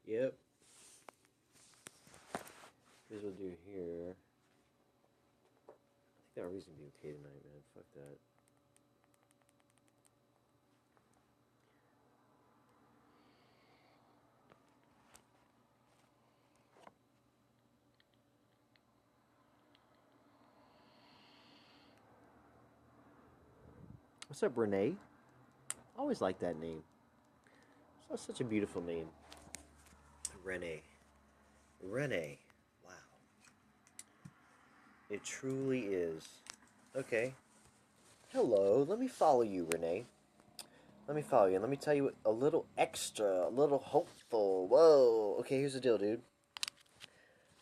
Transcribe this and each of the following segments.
Yep. Here's what we'll do here. I think that reason to be okay tonight, man. Fuck that. What's up, Renee? I always like that name. It's such a beautiful name. Renee. Renee. Wow. It truly is. Okay. Hello. Let me follow you, Renee. Let me follow you. And let me tell you a little extra, a little hopeful. Whoa. Okay, here's the deal, dude.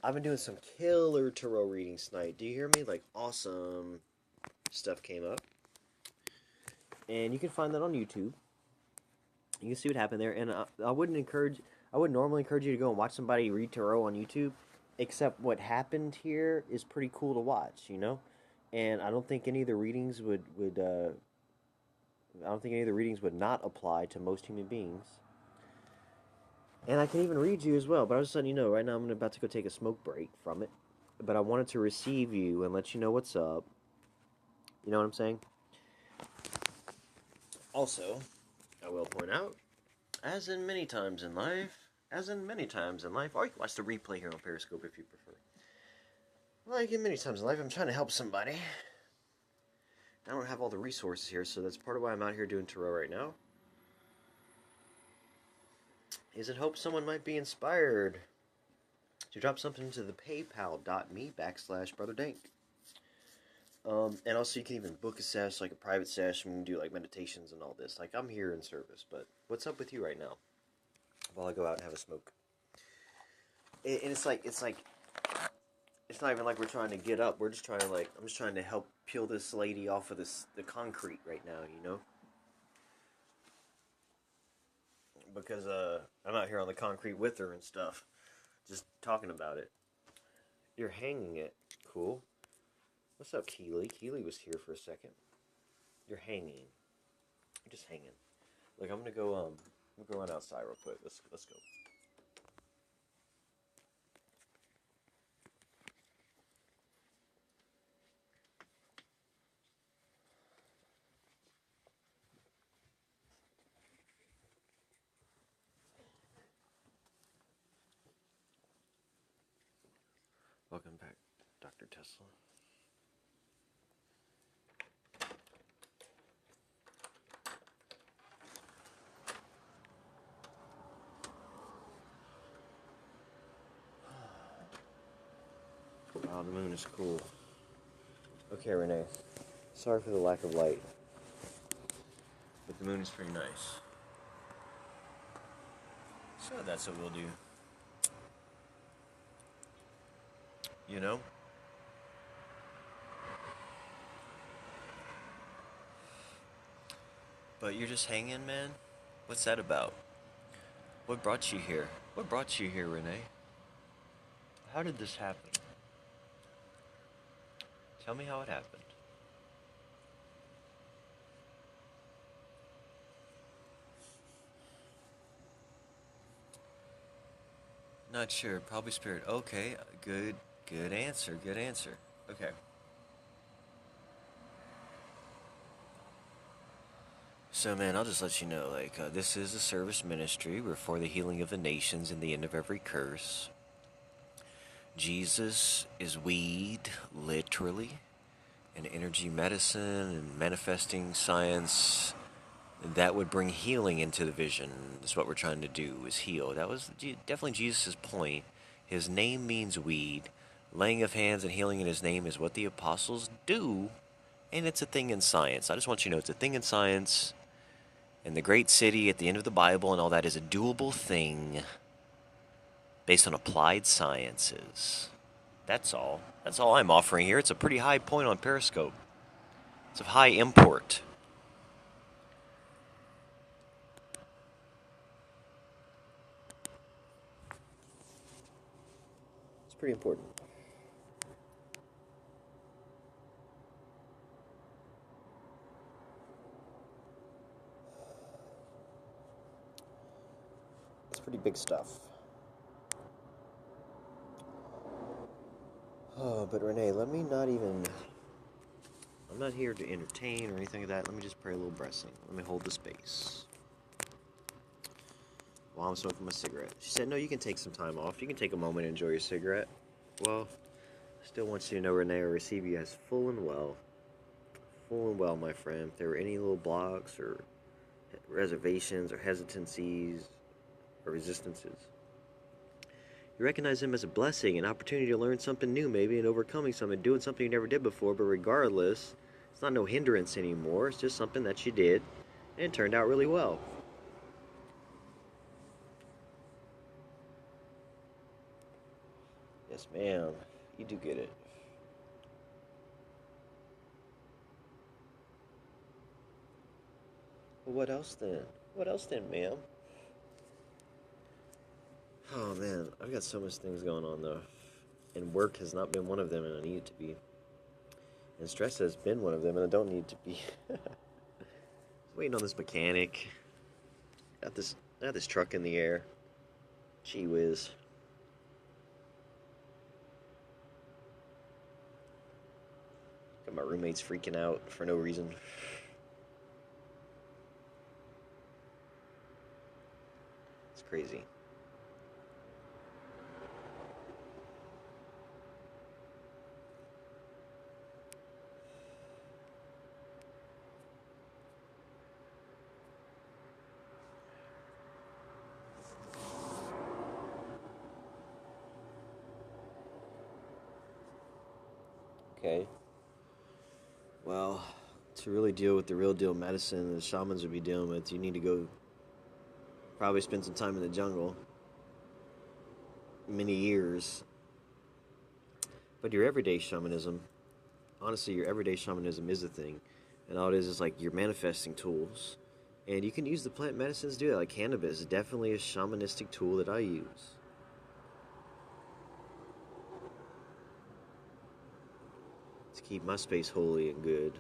I've been doing some killer tarot readings tonight. Do you hear me? Like, awesome stuff came up. And you can find that on YouTube. You can see what happened there. And I wouldn't normally encourage you to go and watch somebody read tarot on YouTube. Except what happened here is pretty cool to watch, you know? And I don't think any of the readings would not apply to most human beings. And I can even read you as well, but I was just letting you know, right now I'm about to go take a smoke break from it. But I wanted to receive you and let you know what's up. You know what I'm saying? Also, I will point out, as in many times in life, or you can watch the replay here on Periscope if you prefer. Like in many times in life, I'm trying to help somebody. I don't have all the resources here, so that's part of why I'm out here doing tarot right now. Is in hope someone might be inspired to drop something into the paypal.me/brotherdank. And also you can even book a sesh, like a private session, and do like meditations and all this. Like, I'm here in service, but what's up with you right now? While I go out and have a smoke. And it's not even like we're trying to get up. We're just trying to I'm just trying to help peel this lady off of the concrete right now, you know? Because I'm out here on the concrete with her and stuff. Just talking about it. You're hanging it. Cool. What's up, Keely? Keely was here for a second. You're hanging. You're just hanging. Look, I'm gonna go run outside real quick. Let's go. Welcome back, Dr. Tesla. Wow, the moon is cool. Okay, Renee. Sorry for the lack of light. But the moon is pretty nice. So that's what we'll do. You know? But you're just hanging, man? What's that about? What brought you here? What brought you here, Renee? How did this happen? Tell me how it happened. Not sure. Probably spirit. Okay, good answer. Good answer. Okay. So, man, I'll just let you know, this is a service ministry. We're for the healing of the nations and the end of every curse. Jesus is weed, literally, and energy medicine and manifesting science that would bring healing into the vision. That's what we're trying to do, is heal. That was definitely Jesus' point. His name means weed. Laying of hands and healing in his name is what the apostles do, and it's a thing in science. I just want you to know it's a thing in science. And the great city at the end of the Bible and all that is a doable thing based on applied sciences. That's all. That's all I'm offering here. It's a pretty high point on Periscope. It's of high import. It's pretty important. It's pretty big stuff. Oh, but Renee, let me not even. I'm not here to entertain or anything like that. Let me just pray a little blessing. Let me hold the space while I'm smoking my cigarette. She said, no, you can take some time off. You can take a moment and enjoy your cigarette. Well, I still want you to know, Renee, I receive you as full and well. Full and well, my friend. If there were any little blocks or reservations or hesitancies or resistances, you recognize them as a blessing, an opportunity to learn something new, maybe, and overcoming something, doing something you never did before. But regardless, it's not no hindrance anymore. It's just something that you did, and it turned out really well. Yes, ma'am. You do get it. Well, what else then? What else then, ma'am? Oh man, I've got so much things going on though, and work has not been one of them, and I need it to be. And stress has been one of them, and I don't need it to be. Waiting on this mechanic. Got this truck in the air. Gee whiz. Got my roommates freaking out for no reason. It's crazy. Okay. Well, to really deal with the real deal medicine the shamans would be dealing with, you need to go probably spend some time in the jungle. Many years. But your everyday shamanism, honestly, your everyday shamanism is a thing. And all it is like your manifesting tools. And you can use the plant medicines to do that. Like cannabis is definitely a shamanistic tool that I use. To keep my space holy and good.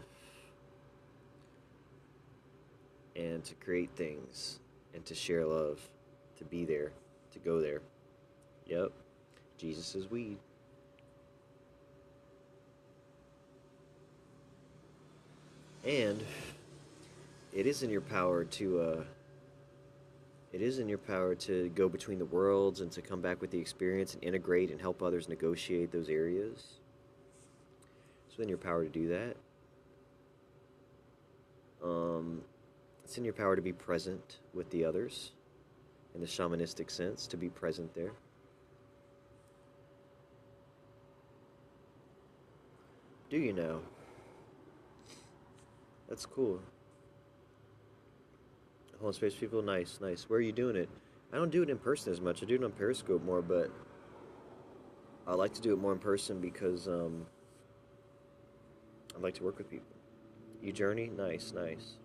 And to create things. And to share love. To be there. To go there. Yep. Jesus is weed. And it is in your power to go between the worlds and to come back with the experience and integrate and help others negotiate those areas. It's in your power to do that. It's in your power to be present with the others in the shamanistic sense, to be present there. Do you know? That's cool. Hold on, space people, nice, nice. Where are you doing it? I don't do it in person as much. I do it on Periscope more, but I like to do it more in person because I like to work with people. You journey? Nice, nice.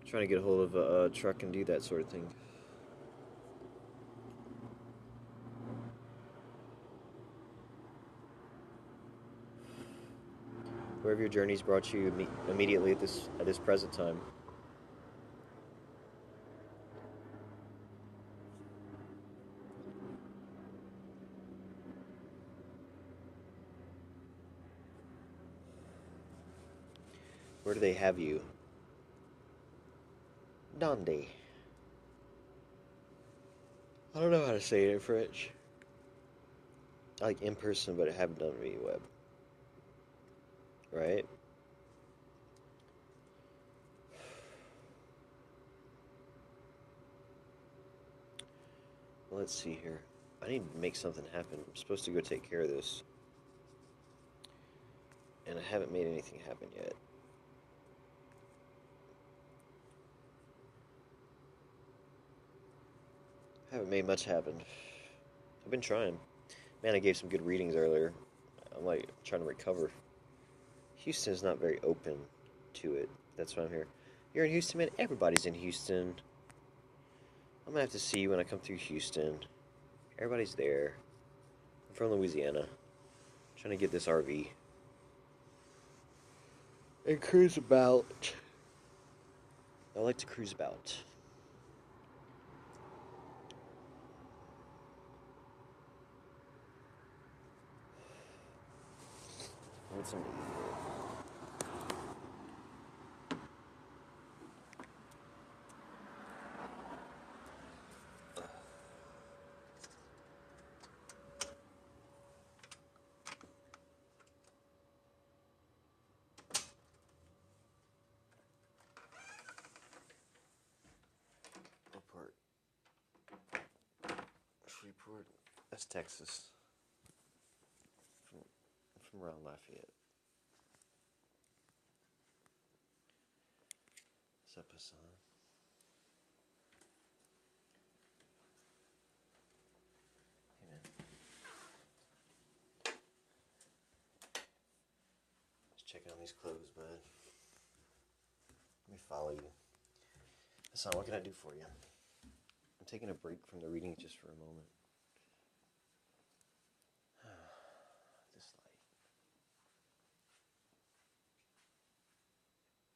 Trying to get a hold of a truck and do that sort of thing. Wherever your journey's brought you immediately at this present time. Where do they have you? Donde? I don't know how to say it in French. I like in person, but I haven't done via web. Right? Let's see here. I need to make something happen. I'm supposed to go take care of this. And I haven't made anything happen yet. I haven't made much happen. I've been trying. Man, I gave some good readings earlier. I'm like trying to recover. Houston's not very open to it. That's why I'm here. You're in Houston, man? Everybody's in Houston. I'm gonna have to see you when I come through Houston. Everybody's there. I'm from Louisiana. I'm trying to get this RV. And cruise about. I like to cruise about. Get some to eat here. What part? Freeport? That's Texas. From around Lafayette. What's up, Hassan? Hey, man. Just checking on these clothes, bud. Let me follow you. Hassan, what can I do for you? I'm taking a break from the reading just for a moment. This light.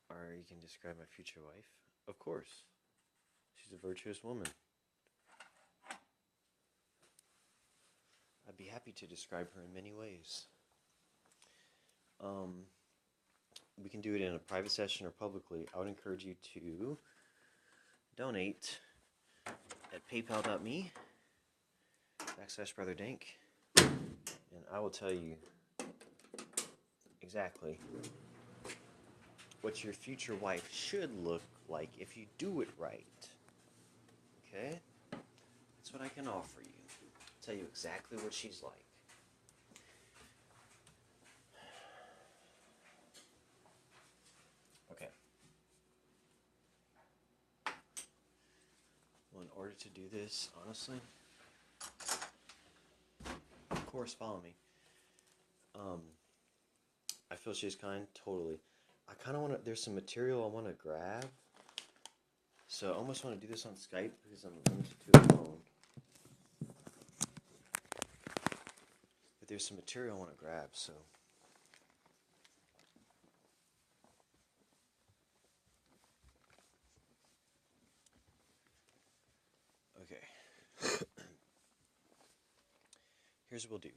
Or you can describe my future wife? Of course. She's a virtuous woman. I'd be happy to describe her in many ways. We can do it in a private session or publicly. I would encourage you to donate at paypal.me/Brother Dank, and I will tell you exactly what your future wife should look like if you do it right. Okay? That's what I can offer you. I'll tell you exactly what she's like. Okay. Well, in order to do this, honestly, of course, follow me. I feel she's kind, totally. I kind of want to, there's some material I want to grab. So I almost want to do this on Skype because I'm limited to a phone. But there's some material I want to grab, so. Okay. Here's what we'll do.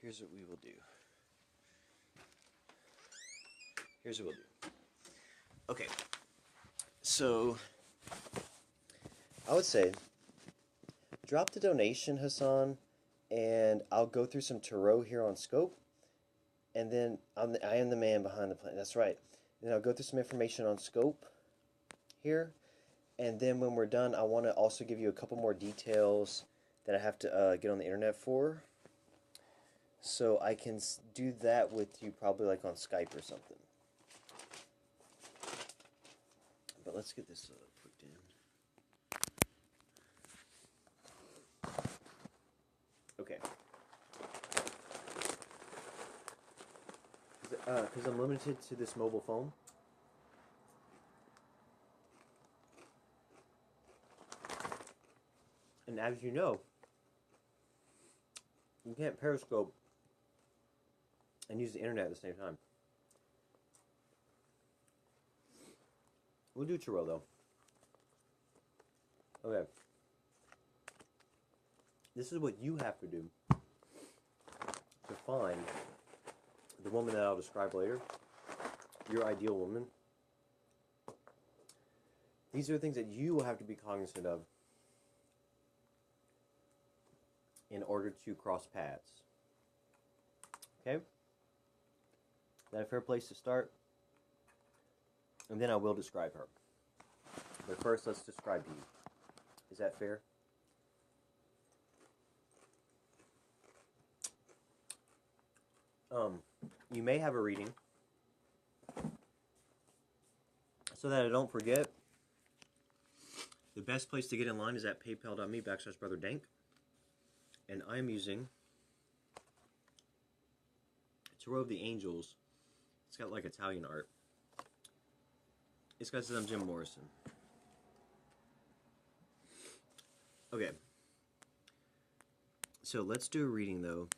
Here's what we will do. Here's what we'll do. Okay. So, I would say, drop the donation, Hassan, and I'll go through some tarot here on Scope, and then I am the man behind the plan. That's right. Then I'll go through some information on Scope here, and then when we're done, I want to also give you a couple more details that I have to get on the internet for, so I can do that with you probably like on Skype or something. But let's get this put in. Okay. Because I'm limited to this mobile phone. And as you know, you can't Periscope and use the internet at the same time. We'll do tarot though. Okay. This is what you have to do to find the woman that I'll describe later, your ideal woman. These are the things that you will have to be cognizant of in order to cross paths. Okay? Is that a fair place to start? And then I will describe her. But first, let's describe you. Is that fair? You may have a reading. So that I don't forget, the best place to get in line is at paypal.me/Brother Dank. And I'm using Tarot of the Angels. It's got like Italian art. This guy says I'm Jim Morrison. Okay. So let's do a reading though.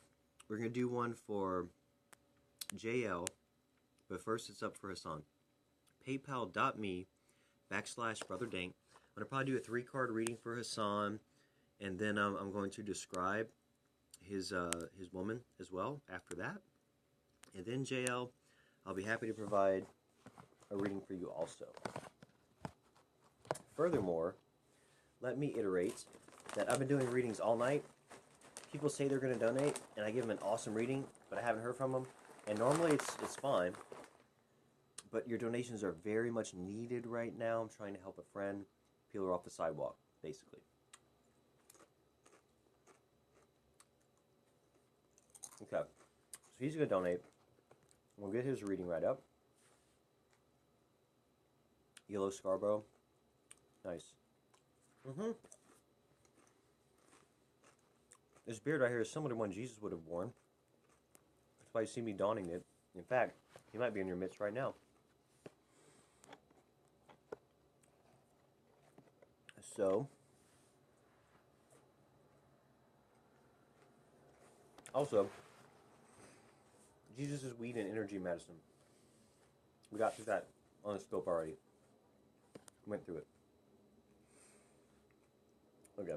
We're going to do one for JL, but first it's up for Hassan. PayPal.me/Brother Dank. I'm going to probably do a 3-card reading for Hassan, and then I'm going to describe his woman as well after that. And then, JL, I'll be happy to provide a reading for you also. Furthermore, let me iterate that I've been doing readings all night. People say they're going to donate, and I give them an awesome reading, but I haven't heard from them. And normally it's fine, but your donations are very much needed right now. I'm trying to help a friend peel her off the sidewalk, basically. Okay, so he's going to donate. We'll get his reading right up. Yellow Scarborough. Nice. This beard right here is similar to one Jesus would have worn. That's why you see me donning it. In fact, he might be in your midst right now. So, also, Jesus is weed and energy medicine. We got through that on the scope already. Went through it. Okay.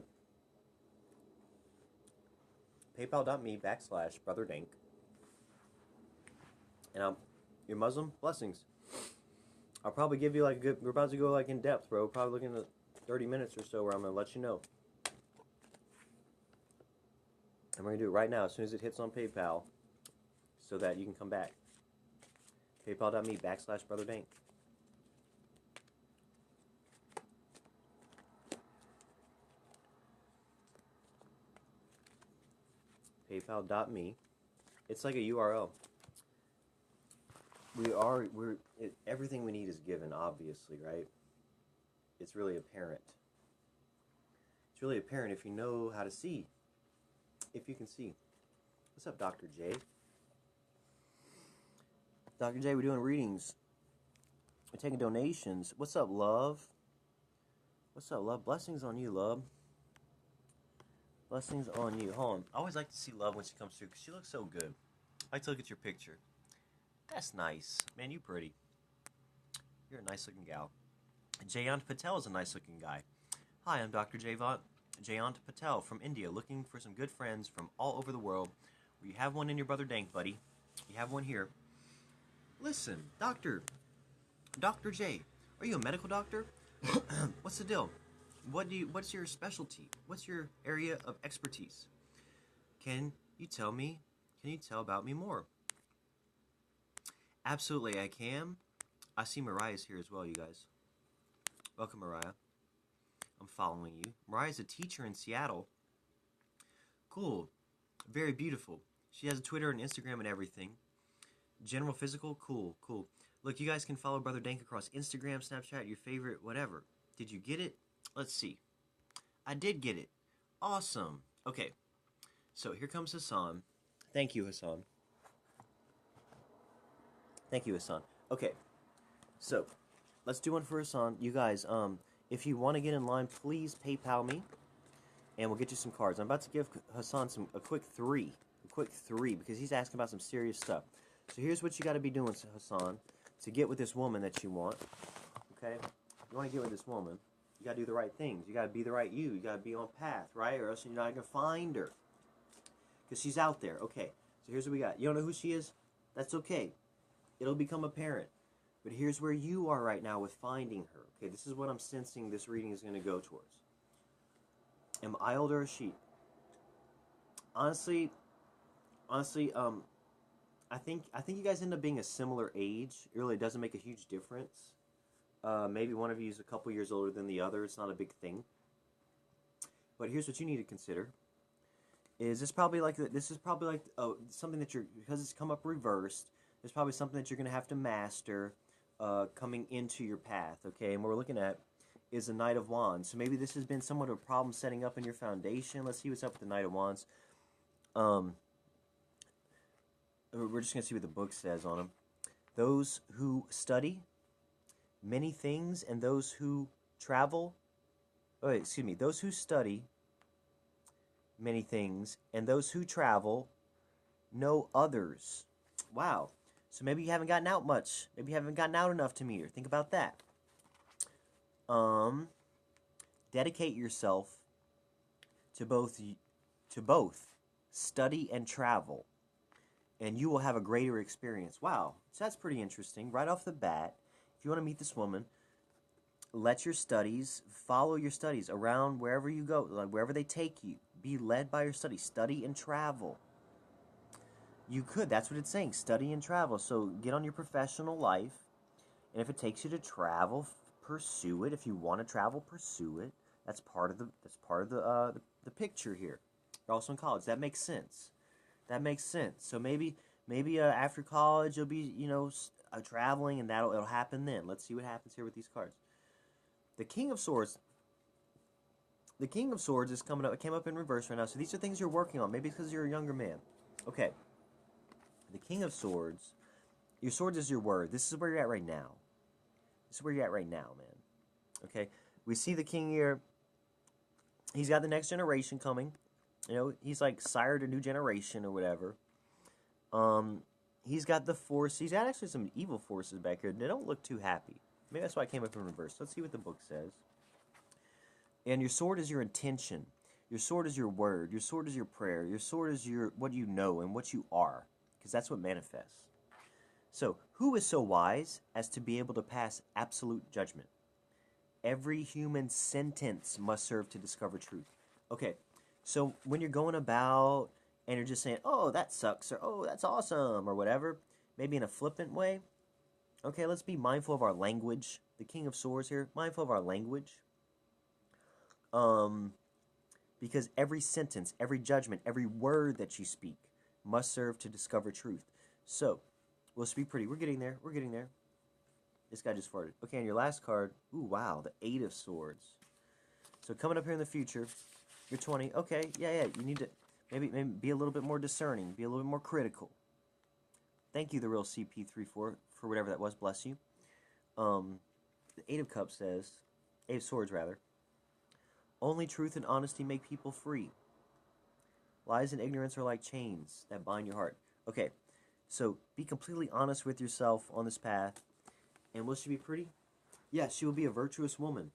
PayPal.me/Brother Dank. And you're Muslim? Blessings. I'll probably give you like a good, we're about to go like in depth, bro. Probably looking at 30 minutes or so where I'm going to let you know. And we're going to do it right now as soon as it hits on PayPal so that you can come back. PayPal.me/Brother Dank. PayPal.me. It's like a URL. Everything we need is given, obviously, right? It's really apparent. It's really apparent if you know how to see. If you can see. What's up, Dr. J? Dr. J, we're doing readings. We're taking donations. What's up, love? What's up, love? Blessings on you, love. Blessings on you. Hold on. I always like to see love when she comes through because she looks so good. I like to look at your picture. That's nice. Man, you pretty. You're a nice looking gal. Jayant Patel is a nice looking guy. Hi, I'm Dr. Jayant Patel from India, looking for some good friends from all over the world. Well, you have one in your Brother Dank, buddy. You have one here. Listen, Dr. J, are you a medical doctor? What's the deal? What's your specialty? What's your area of expertise? Can you tell about me more? Absolutely, I can. I see Mariah's here as well, you guys. Welcome, Mariah. I'm following you. Mariah's a teacher in Seattle. Cool. Very beautiful. She has a Twitter and Instagram and everything. General physical? Cool. Look, you guys can follow Brother Dank across Instagram, Snapchat, your favorite, whatever. Did you get it? Let's see. I did get it. Awesome. Okay. So here comes Hassan. Thank you, Hassan. Okay. So, let's do one for Hassan. You guys, if you want to get in line, please PayPal me, and we'll get you some cards. I'm about to give Hassan a quick three, because he's asking about some serious stuff. So here's what you got to be doing, Hassan, to get with this woman that you want. Okay? You want to get with this woman, you got to do the right things. You got to be the right you. You got to be on path, right? Or else you're not going to find her. Because she's out there. Okay, so here's what we got. You don't know who she is? That's okay. It'll become apparent. But here's where you are right now with finding her. Okay, this is what I'm sensing this reading is going to go towards. Am I old or is she? Honestly, I think you guys end up being a similar age. It really doesn't make a huge difference. Maybe one of you is a couple years older than the other. It's not a big thing. But here's what you need to consider. This is probably like something that because it's come up reversed, there's probably something that you're going to have to master coming into your path, okay? And what we're looking at is the Knight of Wands. So maybe this has been somewhat of a problem setting up in your foundation. Let's see what's up with the Knight of Wands. We're just going to see what the book says on them. Those who study many things and those who travel... those who study many things and those who travel know others. Wow. So maybe you haven't gotten out much. Maybe you haven't gotten out enough to meet her. Think about that. Dedicate yourself to both study and travel. and you will have a greater experience. Wow, so that's pretty interesting. Right off the bat, if you want to meet this woman, let your studies, follow your studies around wherever you go, like wherever they take you. Be led by your studies. Study and travel. You could, that's what it's saying, study and travel. So get on your professional life, and if it takes you to travel, pursue it. If you want to travel, pursue it. That's part of the picture here. You're also in college. That makes sense. That makes sense. So maybe after college you'll be traveling, and it'll happen then. Let's see what happens here with these cards. The King of Swords. The King of Swords is coming up. It came up in reverse right now. So these are things you're working on. Maybe because you're a younger man. Okay. The King of Swords. Your swords is your word. This is where you're at right now. This is where you're at right now, man. Okay. We see the king here. He's got the next generation coming. He's like sired a new generation or whatever. He's got the force. He's got actually some evil forces back here. They don't look too happy. Maybe that's why I came up in reverse. Let's see what the book says. And your sword is your intention. Your sword is your word. Your sword is your prayer. Your sword is what you know and what you are, because that's what manifests. So, who is so wise as to be able to pass absolute judgment? Every human sentence must serve to discover truth. Okay, so when you're going about and you're just saying, oh, that sucks, or oh, that's awesome, or whatever, maybe in a flippant way, okay, let's be mindful of our language. The King of Swords here, mindful of our language. Because every sentence, every judgment, every word that you speak must serve to discover truth. So, we'll speak pretty. We're getting there. We're getting there. This guy just farted. Okay, and your last card. Ooh, wow, the Eight of Swords. So coming up here in the future, you're 20. Okay, yeah. You need to maybe be a little bit more discerning. Be a little bit more critical. Thank you, the real CP34, for whatever that was. Bless you. The Eight of Cups says, Eight of Swords, rather. Only truth and honesty make people free. Lies and ignorance are like chains that bind your heart. Okay, so be completely honest with yourself on this path. And will she be pretty? Yes, she will be a virtuous woman.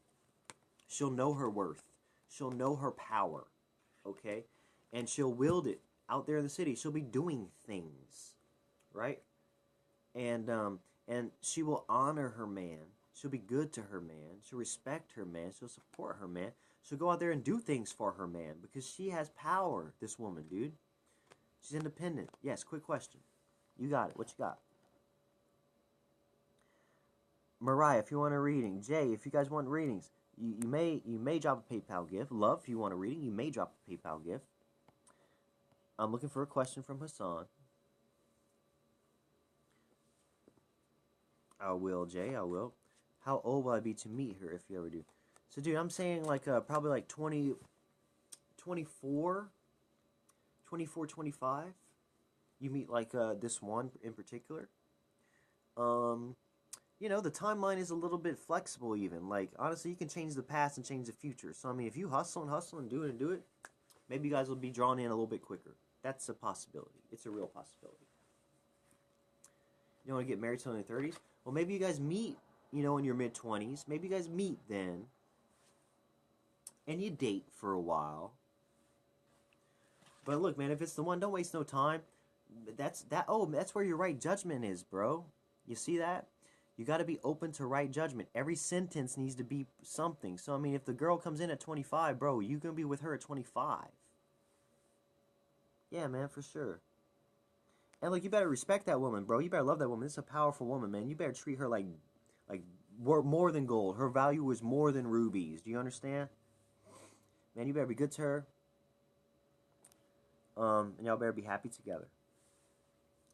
She'll know her worth. She'll know her power. Okay? And she'll wield it out there in the city. She'll be doing things. Right? And she will honor her man. She'll be good to her man. She'll respect her man. She'll support her man. She'll go out there and do things for her man because she has power, this woman, dude. She's independent. Yes, quick question. You got it. What you got? Mariah, if you want a reading. Jay, if you guys want readings, you may drop a PayPal gift. Love, if you want a reading, you may drop a PayPal gift. I'm looking for a question from Hassan. I will, Jay, I will. How old will I be to meet her if you ever do? So, dude, I'm saying like probably like 20, 24, 24, 25. You meet like this one in particular. The timeline is a little bit flexible even. Like, honestly, you can change the past and change the future. So, I mean, if you hustle and do it, maybe you guys will be drawn in a little bit quicker. That's a possibility. It's a real possibility. You don't want to get married till in your 30s? Well, maybe you guys meet, in your mid-20s. Maybe you guys meet then. And you date for a while. But look, man, if it's the one, don't waste no time. That's where your right judgment is, bro. You see that? You got to be open to right judgment. Every sentence needs to be something. So, I mean, if the girl comes in at 25, bro, you going to be with her at 25. Yeah, man, for sure. And, look, you better respect that woman, bro. You better love that woman. This is a powerful woman, man. You better treat her like more than gold. Her value is more than rubies. Do you understand? Man, you better be good to her. And y'all better be happy together.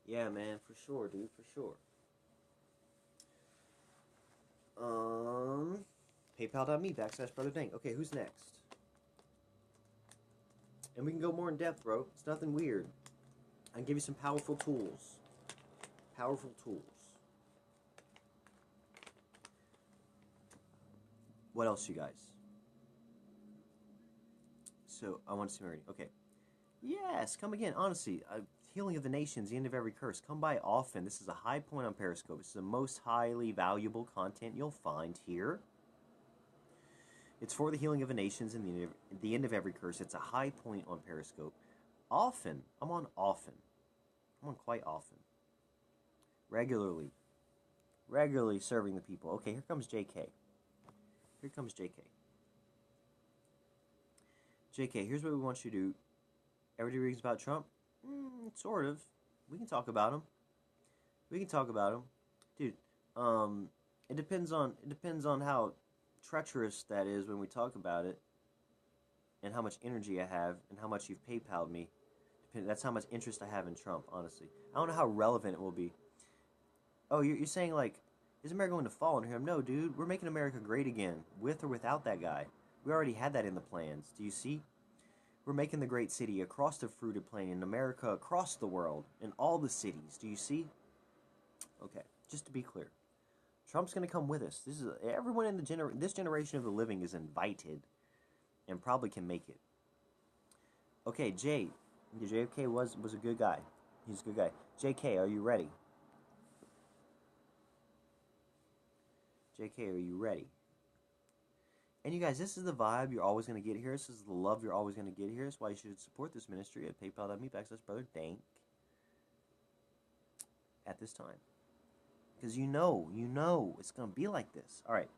Yeah, man, for sure, dude, for sure. PayPal.me/Brother Dank. Okay, who's next? And we can go more in depth, bro. It's nothing weird. I can give you some powerful tools. Powerful tools. What else, you guys? So, I want to see my reading. Okay. Yes, come again. Honestly, Healing of the Nations, the end of every curse. Come by often. This is a high point on Periscope. This is the most highly valuable content you'll find here. It's for the healing of the nations and the end of every curse. It's a high point on Periscope. Often. I'm on often. I'm on quite often. Regularly serving the people. Okay, here comes JK. Here comes JK. JK, here's what we want you to do. Everybody reads about Trump? Sort of. We can talk about him. Dude, it depends on how treacherous that is when we talk about it, and how much energy I have, and how much you've PayPal'd me. That's how much interest I have in Trump, honestly. I don't know how relevant it will be. Oh, you're saying, like, is America going to fall under him? No, dude. We're making America great again, with or without that guy. We already had that in the plans. Do you see? We're making the great city across the fruited plain in America, across the world, in all the cities. Do you see? Okay, just to be clear. Trump's going to come with us. Everyone in this generation of the living is invited and probably can make it. Okay, JFK was a good guy. He's a good guy. JK, are you ready? JK, are you ready? And you guys, this is the vibe you're always going to get here. This is the love you're always going to get here. That's why you should support this ministry at paypal.me/brother Dank at this time. Because you know it's going to be like this. All right,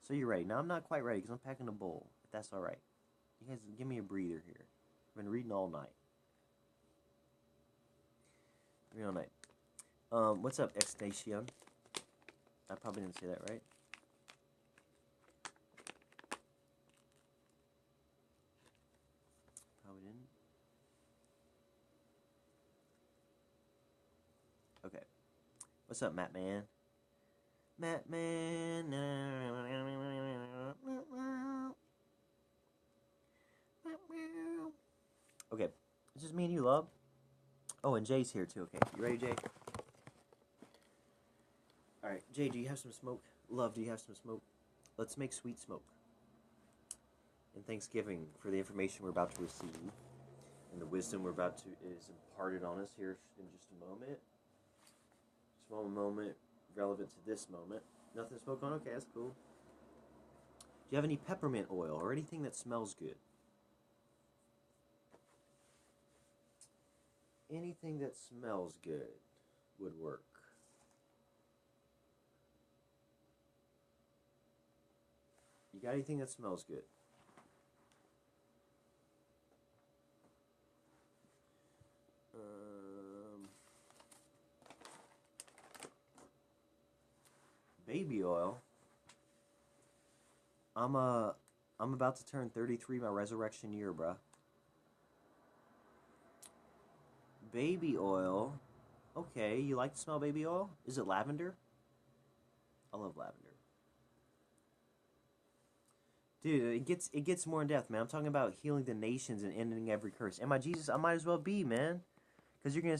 so you're ready. Now, I'm not quite ready because I'm packing a bowl, if that's all right. You guys, give me a breather here. I've been reading all night. What's up, Extation? I probably didn't say that right. Probably didn't. Okay. What's up, Matt Man? Okay. It's just me and you, love. Oh, and Jay's here too. Okay. You ready, Jay? Alright, Jay, do you have some smoke? Love, do you have some smoke? Let's make sweet smoke. And thanksgiving for the information we're about to receive. And the wisdom is imparted on us here in just a moment. Small moment relevant to this moment. Nothing to smoke on? Okay, that's cool. Do you have any peppermint oil or anything that smells good? Anything that smells good would work. You got anything that smells good? Baby oil. I'm about to turn 33, my resurrection year, bruh. Baby oil. Okay, you like to smell baby oil? Is it lavender? I love lavender. Dude, it gets more in depth, man. I'm talking about healing the nations and ending every curse. Am I Jesus? I might as well be, man. Because you're gonna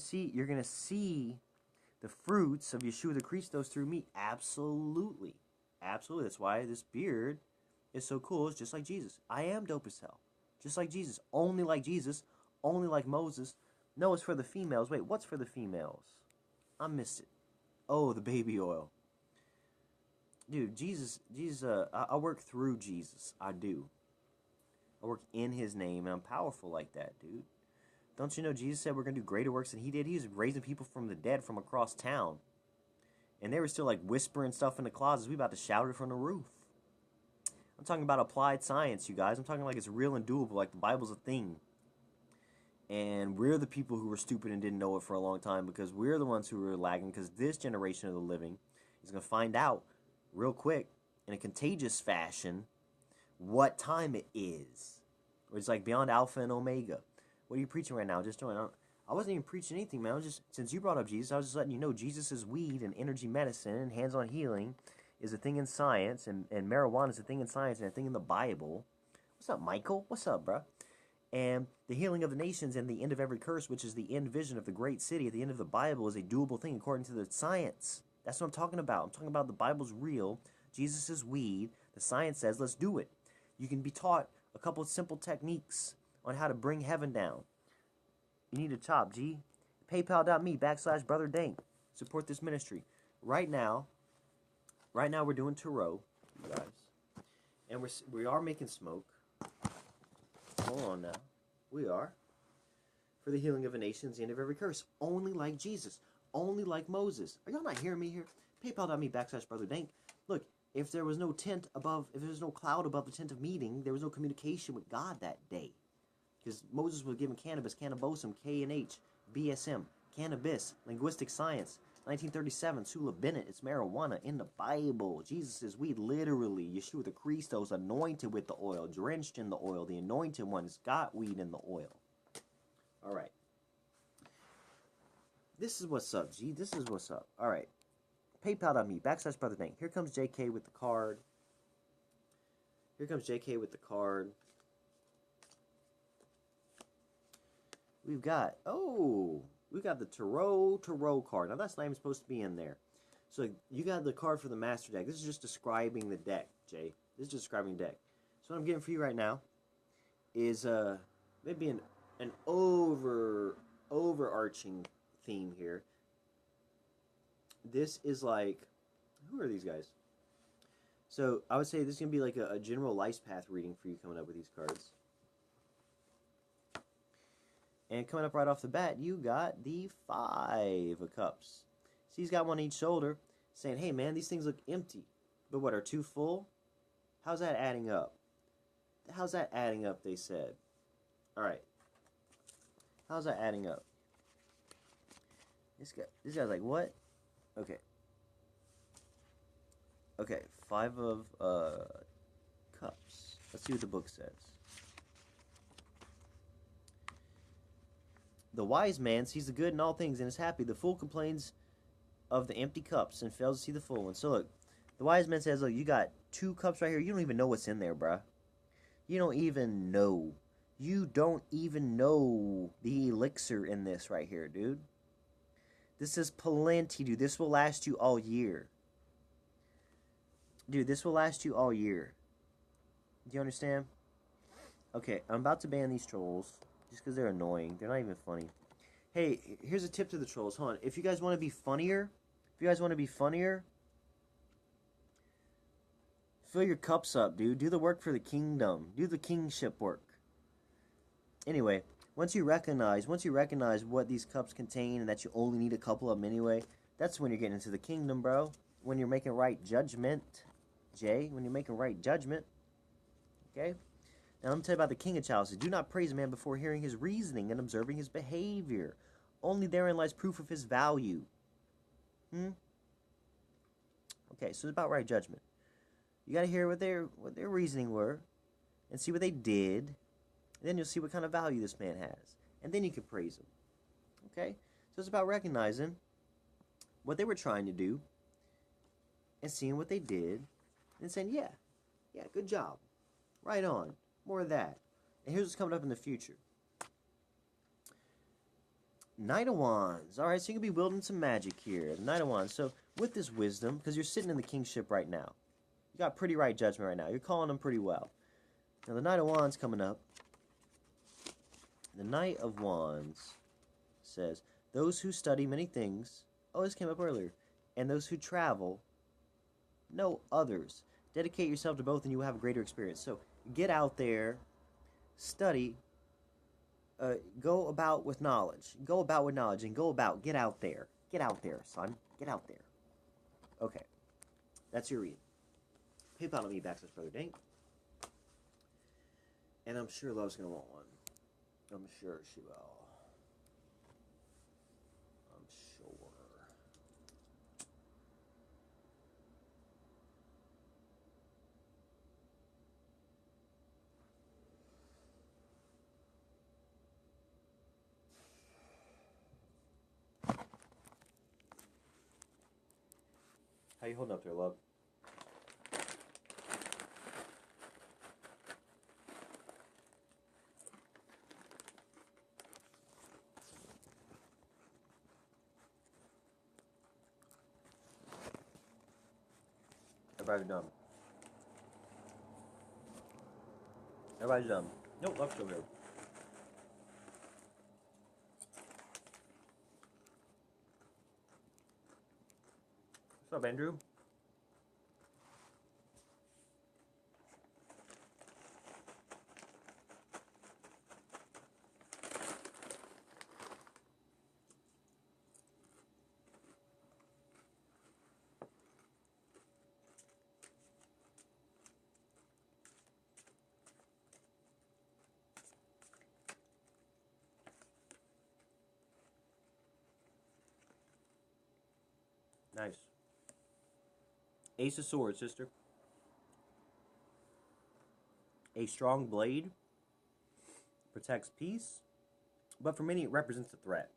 see the fruits of Yeshua the Christos through me. Absolutely. Absolutely. That's why this beard is so cool. It's just like Jesus. I am dope as hell. Just like Jesus. Only like Jesus. Only like Moses. No, it's for the females. Wait, what's for the females? I missed it. Oh, the baby oil. Dude, Jesus, I work through Jesus. I do. I work in his name, and I'm powerful like that, dude. Don't you know Jesus said we're going to do greater works than he did? He was raising people from the dead from across town. And they were still like whispering stuff in the closets. We about to shout it from the roof. I'm talking about applied science, you guys. I'm talking like it's real and doable, like the Bible's a thing. And we're the people who were stupid and didn't know it for a long time because we're the ones who were lagging because this generation of the living is going to find out real quick in a contagious fashion what time it is. It's like beyond Alpha and Omega. What are you preaching right now? Just join. I wasn't even preaching anything, man. Since you brought up Jesus, I was just letting you know Jesus is weed and energy medicine and hands-on healing is a thing in science and marijuana is a thing in science and a thing in the Bible. What's up, Michael? What's up, bruh? And the healing of the nations and the end of every curse, which is the end vision of the great city at the end of the Bible, is a doable thing according to the science. That's what I'm talking about. I'm talking about the Bible's real. Jesus is weed. The science says, let's do it. You can be taught a couple of simple techniques on how to bring heaven down. You need a top, G. PayPal.me/Brother Dank. Support this ministry. Right now we're doing Tarot, you guys. And we are making smoke. Hold on now. We are. for the healing of a nation is the end of every curse. Only like Jesus. Only like Moses. Are y'all not hearing me here? PayPal.me/Brother Dank. Look, if there was no tent above, if there was no cloud above the tent of meeting, there was no communication with God that day. Because Moses was given cannabis, cannabosum, K&H, BSM, cannabis, linguistic science. 1937, Sula Bennett, it's marijuana in the Bible. Jesus is weed, literally. Yeshua the Christos, anointed with the oil, drenched in the oil. The anointed ones got weed in the oil. All right. This is what's up, G. This is what's up. All right. PayPal.me/Brother Dank. Here comes JK with the card. Here comes JK with the card. We've got, we've got the Tarot card. Now, that's not even supposed to be in there. So, you got the card for the Master deck. This is just describing the deck, Jay. This is just describing the deck. So, what I'm getting for you right now is maybe an overarching theme here. This is like, who are these guys? So, I would say this is going to be like a general life path reading for you coming up with these cards. And coming up right off the bat, you got the 5 of Cups. See, he's got one on each shoulder, saying, hey, man, these things look empty. But what, are 2 full? How's that adding up? How's that adding up, they said. All right. How's that adding up? This guy's like, what? Okay. Okay, 5 of Cups. Let's see what the book says. The wise man sees the good in all things and is happy. The fool complains of the empty cups and fails to see the full one. So look, the wise man says, look, you got 2 cups right here. You don't even know what's in there, bruh. You don't even know. You don't even know the elixir in this right here, dude. This is plenty, dude. This will last you all year. Dude, this will last you all year. Do you understand? Okay, I'm about to ban these trolls. Just because they're annoying. They're not even funny. Hey, here's a tip to the trolls. Hold on. If you guys want to be funnier, fill your cups up, dude. Do the work for the kingdom. Do the kingship work. Anyway, once you recognize what these cups contain and that you only need a couple of them anyway, that's when you're getting into the kingdom, bro. When you're making right judgment, Jay. When you're making right judgment. Okay? Now, let me tell you about the King of Chalices. Do not praise a man before hearing his reasoning and observing his behavior. Only therein lies proof of his value. Okay, so it's about right judgment. You got to hear what their reasoning were and see what they did. And then you'll see what kind of value this man has. And then you can praise him. Okay? So it's about recognizing what they were trying to do and seeing what they did and saying, yeah, good job. Right on. More of that. And here's what's coming up in the future. Knight of Wands. Alright, so you can be wielding some magic here. The Knight of Wands. So, with this wisdom, because you're sitting in the kingship right now. You got pretty right judgment right now. You're calling them pretty well. Now, the Knight of Wands coming up. The Knight of Wands says, those who study many things. Oh, this came up earlier. And those who travel know others. Dedicate yourself to both and you will have a greater experience. So, get out there, study, go about with knowledge. Get out there. Get out there, son. Get out there. Okay. That's your reading. PayPal.me/Brother Dank. And I'm sure Love's going to want one. I'm sure she will. I'm sure. How you holding up there, love? Everybody's done. Everybody's done. Nope, love's still here. What's up, Andrew? Nice. Ace of Swords, sister. A strong blade protects peace, but for many it represents a threat.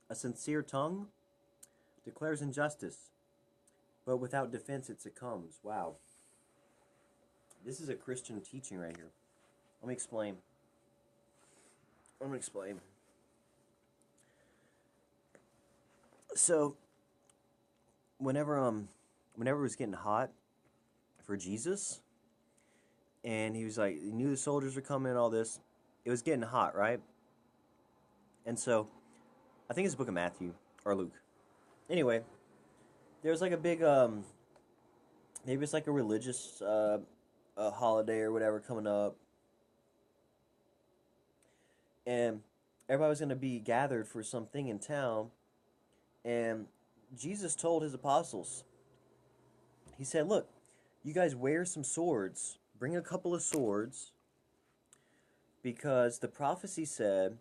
A sincere tongue declares injustice, but without defense it succumbs. Wow. This is a Christian teaching right here. Let me explain. So, whenever it was getting hot for Jesus, and he was like, he knew the soldiers were coming and all this, it was getting hot, right? And so, I think it's the book of Matthew or Luke. Anyway, there was like a big maybe it's like a religious a holiday or whatever coming up, and everybody was going to be gathered for something in town, and Jesus told his apostles, he said, look, you guys wear some swords, bring a couple of swords, because the prophecy said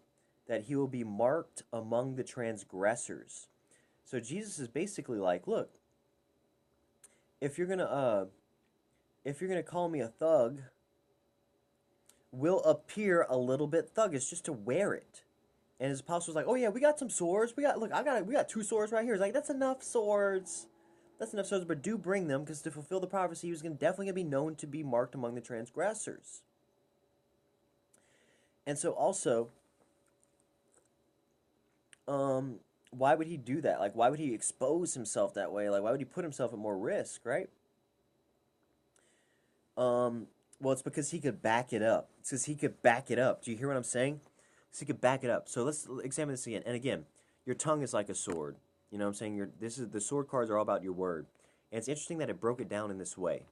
that he will be marked among the transgressors. So Jesus is basically like, look, if you're gonna call me a thug, will appear a little bit thuggish just to wear it. And his apostles like, oh yeah, we got some swords. We got 2 swords right here. He's like, that's enough swords. But do bring them, because to fulfill the prophecy, he was definitely gonna be known to be marked among the transgressors. And so also, why would he do that? Like, why would he expose himself that way? Like, why would he put himself at more risk, right? Well, it's because he could back it up. It's because he could back it up. Do you hear what I'm saying? Because he could back it up. So let's examine this again. And again, your tongue is like a sword. You know what I'm saying? The sword cards are all about your word. And it's interesting that it broke it down in this way.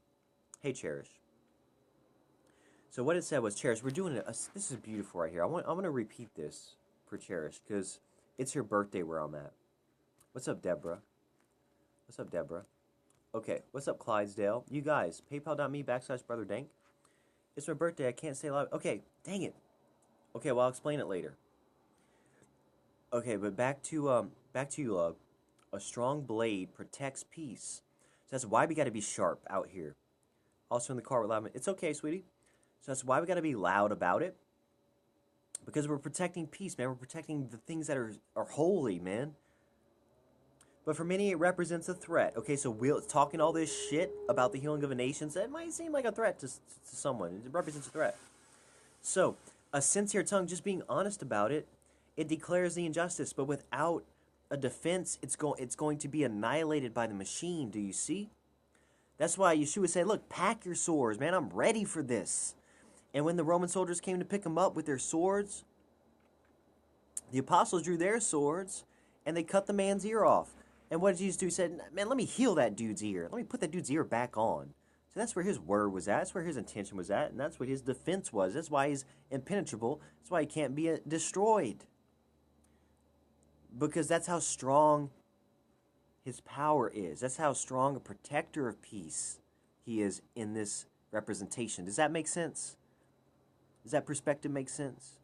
Hey, Cherish. So what it said was, Cherish, we're doing this is beautiful right here. I want to repeat this for Cherish, because it's her birthday where I'm at. What's up, Deborah? Okay, what's up, Clydesdale? You guys, paypal.me/Brother Dank. It's my birthday, I can't say live. Okay, dang it. Okay, well, I'll explain it later. Okay, but back to you, love. A strong blade protects peace. So that's why we got to be sharp out here. Also in the car with loud. It's okay, sweetie. So that's why we got to be loud about it. Because we're protecting peace, man. We're protecting the things that are holy, man. But for many, it represents a threat. Okay, so we're talking all this shit about the healing of a nation. So it might seem like a threat to someone. It represents a threat. So, a sincere tongue, just being honest about it, it declares the injustice. But without a defense, it's going to be annihilated by the machine. Do you see? That's why Yeshua said, look, pack your swords, man. I'm ready for this. And when the Roman soldiers came to pick him up with their swords, the apostles drew their swords, and they cut the man's ear off. And what did Jesus do? He said, man, let me heal that dude's ear. Let me put that dude's ear back on. So that's where his word was at. That's where his intention was at. And that's what his defense was. That's why he's impenetrable. That's why he can't be destroyed. Because that's how strong his power is. That's how strong a protector of peace he is in this representation. Does that make sense? Does that perspective make sense?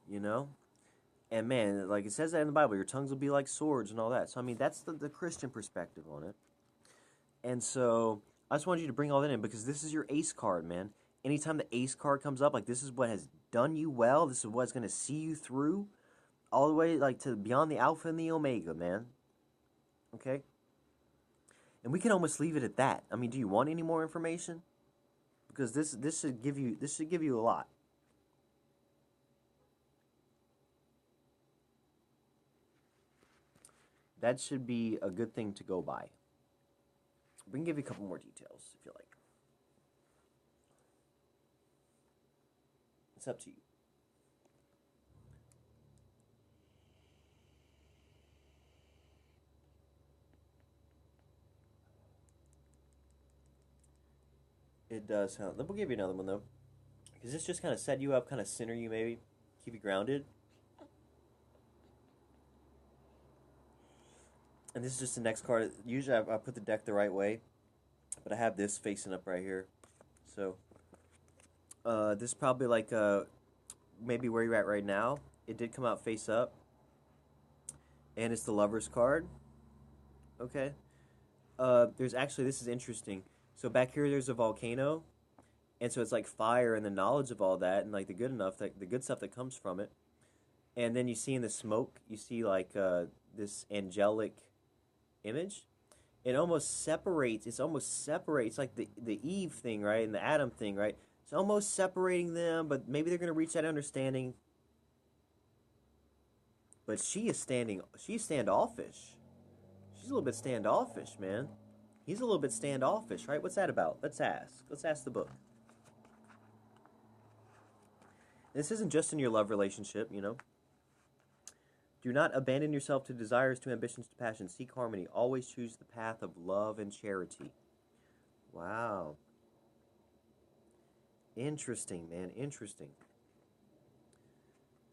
You know? And man, like it says that in the Bible, your tongues will be like swords and all that. So, I mean, that's the Christian perspective on it. And so, I just wanted you to bring all that in because this is your ace card, man. Anytime the ace card comes up, like this is what has done you well. This is what's going to see you through all the way like to beyond the alpha and the omega, man. Okay? And we can almost leave it at that. I mean, do you want any more information? Because this should give you a lot. That should be a good thing to go by. We can give you a couple more details if you like. It's up to you. It does sound. We'll give you another one though, because this just kind of set you up, kind of center you, maybe keep you grounded. And this is just the next card. Usually I put the deck the right way, but I have this facing up right here. So this is probably like maybe where you're at right now. It did come out face up, and it's the Lover's card. Okay. There's actually, this is interesting. So back here, there's a volcano, and so it's like fire and the knowledge of all that, and like the good stuff that comes from it. And then you see in the smoke, you see like this angelic image. It almost separates. It's almost separates like the Eve thing, right, and the Adam thing, right. It's almost separating them, but maybe they're gonna reach that understanding. But she is standing. She's standoffish. She's a little bit standoffish, man. He's a little bit standoffish, right? What's that about? Let's ask. Let's ask the book. This isn't just in your love relationship, you know. Do not abandon yourself to desires, to ambitions, to passion. Seek harmony. Always choose the path of love and charity. Wow. Interesting, man. Interesting.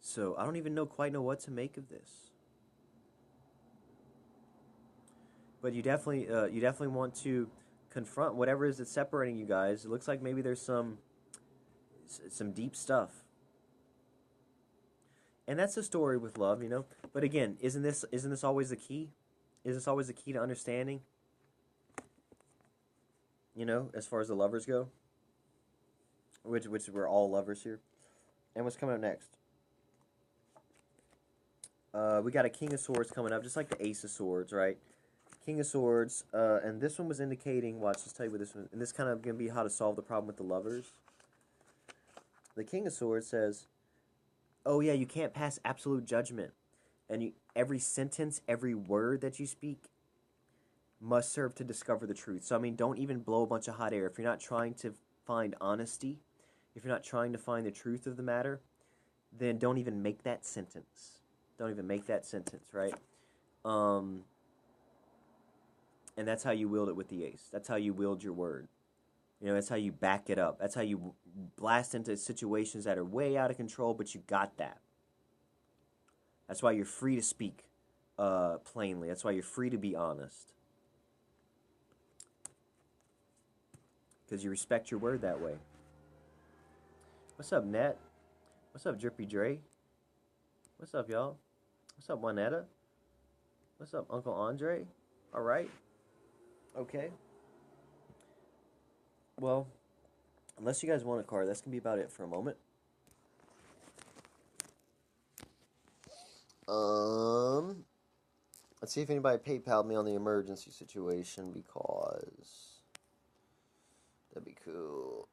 So I don't even quite know what to make of this. But you definitely want to confront whatever it is that's separating you guys. It looks like maybe there's some deep stuff. And that's the story with love, you know. But again, isn't this always the key? Is this always the key to understanding? You know, as far as the lovers go, which we're all lovers here. And what's coming up next? We got a King of Swords coming up, just like the Ace of Swords, right? King of Swords, and this one was indicating. Watch, let's tell you what this one. And this kind of gonna be how to solve the problem with the lovers. The King of Swords says, oh yeah, you can't pass absolute judgment. And every sentence, every word that you speak must serve to discover the truth. So, I mean, don't even blow a bunch of hot air. If you're not trying to find honesty, if you're not trying to find the truth of the matter, then don't even make that sentence. Don't even make that sentence, right? And that's how you wield it with the ace. That's how you wield your word. You know, that's how you back it up. That's how you blast into situations that are way out of control, but you got that. That's why you're free to speak plainly. That's why you're free to be honest. Because you respect your word that way. What's up, Nat? What's up, Drippy Dre? What's up, y'all? What's up, Juanetta? What's up, Uncle Andre? All right. Okay. Well, unless you guys want a card, that's going to be about it for a moment. Let's see if anybody PayPal'd me on the emergency situation, because that'd be cool.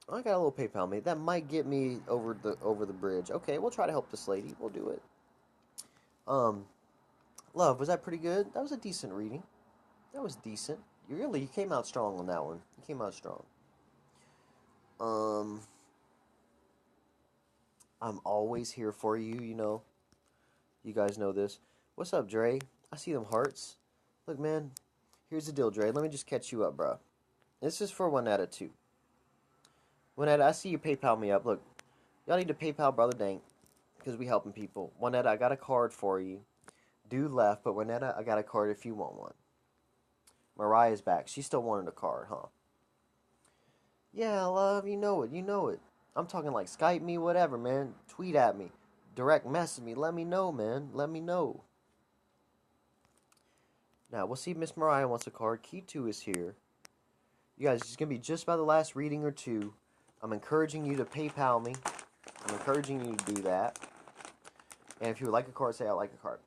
I got a little PayPal me. That might get me over the bridge. Okay, we'll try to help this lady. We'll do it. Love, was that pretty good? That was a decent reading. That was decent. You came out strong on that one. You came out strong. I'm always here for you, you know. You guys know this. What's up, Dre? I see them hearts. Look, man, here's the deal, Dre. Let me just catch you up, bro. This is for Juanetta, too. Juanetta, I see you PayPal me up. Look, y'all need to PayPal Brother Dank, because we helping people. Juanetta, I got a card for you. Dude left, but Juanetta, I got a card if you want one. Mariah's back. She still wanted a card, huh? Yeah, love, you know it. You know it. I'm talking like Skype me, whatever, man. Tweet at me. Direct message me. Let me know, man. Let me know. Now, we'll see if Miss Mariah wants a card. Key 2 is here. You guys, it's going to be just about the last reading or two. I'm encouraging you to PayPal me. I'm encouraging you to do that. And if you would like a card, say I like a card.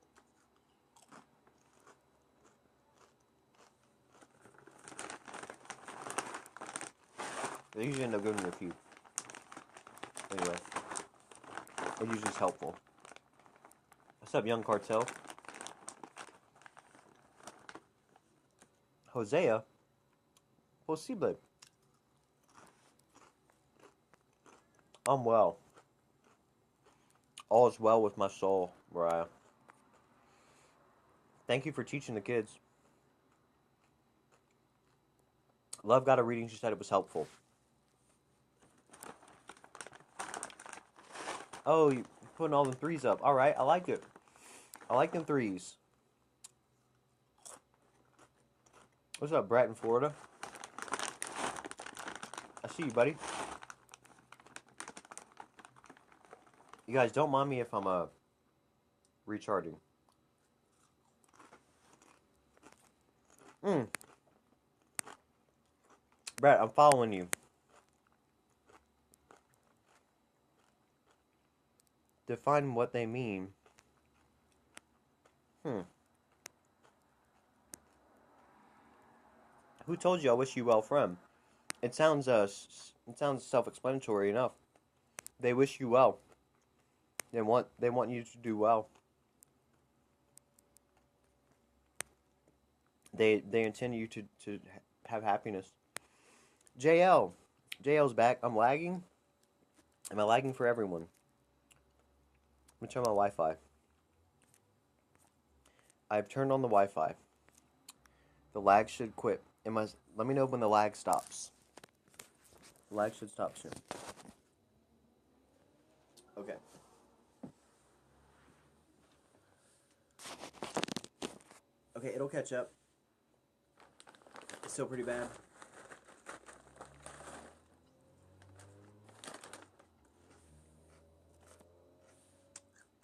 They usually end up giving you a few. Anyway. It usually is helpful. What's up, Young Cartel? Hosea? Posible. I'm well. All is well with my soul, Mariah. Thank you for teaching the kids. Love got a reading. She said it was helpful. Oh, you're putting all them threes up. All right, I like it. I like them threes. What's up, Brett in Florida? I see you, buddy. You guys don't mind me if I'm recharging. Brad, I'm following you. Define what they mean. Who told you I wish you well, from? It sounds self-explanatory enough. They wish you well. They want you to do well. They intend you to have happiness. JL's back. I'm lagging. Am I lagging for everyone? Let me turn my Wi-Fi. I've turned on the Wi-Fi. The lag should quit. Let me know when the lag stops. The lag should stop soon. Okay. Okay, it'll catch up. It's still pretty bad.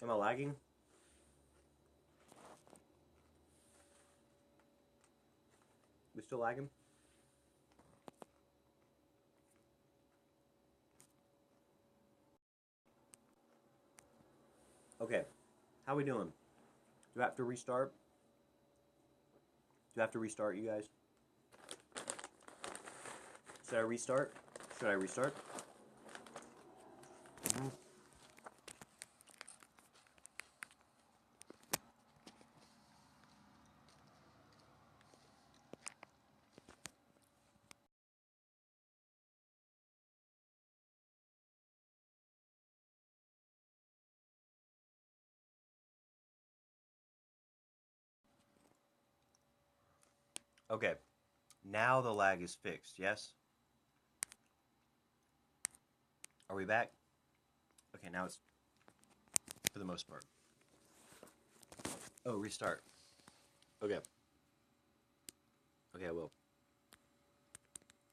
Am I lagging? We still lagging? Okay. How we doing? Do I have to restart? Do I have to restart, you guys? Should I restart? Should I restart? Okay. Now the lag is fixed, yes? Are we back? Okay, now it's for the most part. Oh, restart. Okay. Okay, I will.